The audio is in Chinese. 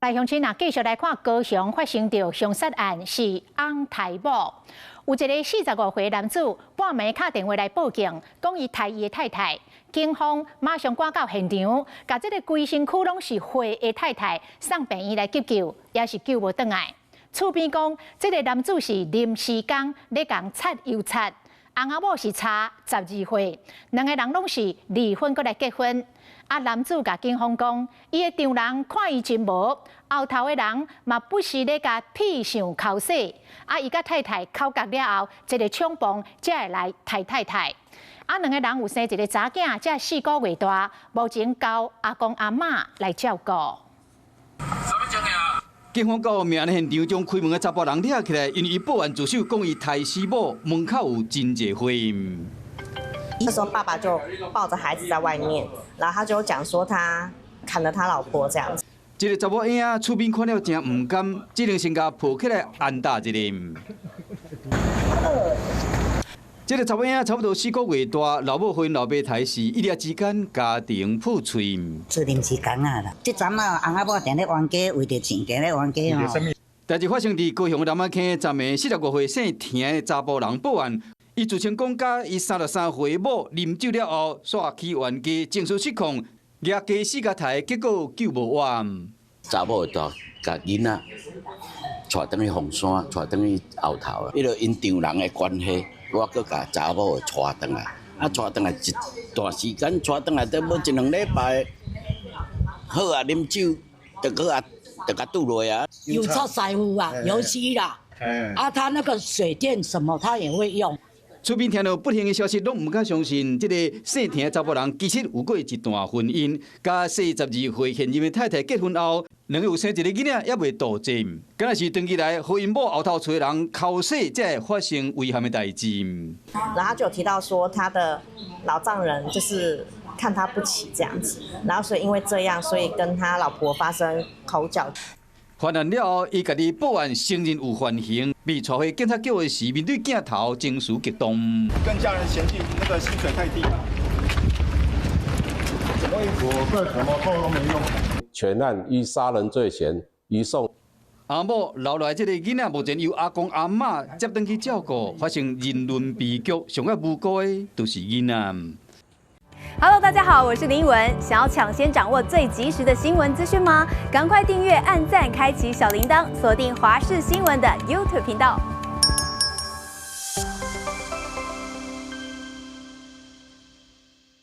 来，乡亲啊，继续来看高雄发生着凶杀案，是翁太某。有一个45岁男子半暝打电话来报警，讲伊杀伊的太太。警方马上赶到现场，把这个规身躯拢是血的太太送病院来急救，也是救无倒来。厝边讲，这个男子是临时工，咧共擦油擦。翁仔某是差12岁，两个人拢是离婚过来结婚。男子甲警方讲，伊的丈人看伊真无，后头的人嘛不时咧甲屁上口洗。伊甲太太口角了后，一个冲崩才会来杀太太。两个人有生一个查囝，才4个月大，目前交阿公阿嬷来照顾。警方到命案现场，将开门的查甫人抓起来，因为伊报案自首，讲伊杀死某，门口有真济灰。那时候爸爸就抱着孩子在外面，然后他就讲说他砍了他老婆这样子。这个查某囝仔厝边看了真唔甘，只能先甲抱起来安大一下。这个查某囝差不多4个月大，老母婚老爸抬死，一夜之间家庭破碎。是临时工啊啦，即阵啊，翁仔某定咧冤家，为着钱定咧冤家吼。代志发生伫高雄南仔坑，昨暝45岁姓田的查甫人报案，伊自称讲甲伊33岁某啉酒了后，煞去冤家，情绪失控，举家死甲杀，结果救无完。查某就甲囡仔带转去凤山，带转去后头，因为因丈人的关系。我搁甲查某带转来，带转来一段时间，带转来得要1、2礼拜，好啊，啉酒，就甲拄落啊。有做师傅啊，油漆啦，他那个水电什么他也会用。厝边听到不幸的消息，拢唔敢相信，这个姓田的查甫人其实有过一段婚姻，甲42岁现任的太太结婚后，两个有生一个囡仔，也未度尽。敢若是长期来和因某后头找人口洗，才会发生危险的代志。然后他就有提到说，他的老丈人就是看他不起这样子，然后所以因为这样，所以跟他老婆发生口角。犯案了后，伊家己报案承认有犯行，被带回警察局的时，面对镜头情绪激动。跟家人嫌弃那个薪水太低了，我这怎么做都没用。全案依杀人罪嫌移送。阿某留来这个囡仔，目前由阿公阿嬷接回去照顾，发生人伦悲剧，上个无辜的都是囡仔。Hello， 大家好，我是林依文。想要抢先掌握最及时的新闻资讯吗？赶快订阅、按赞、开启小铃铛，锁定华视新闻的 YouTube 频道。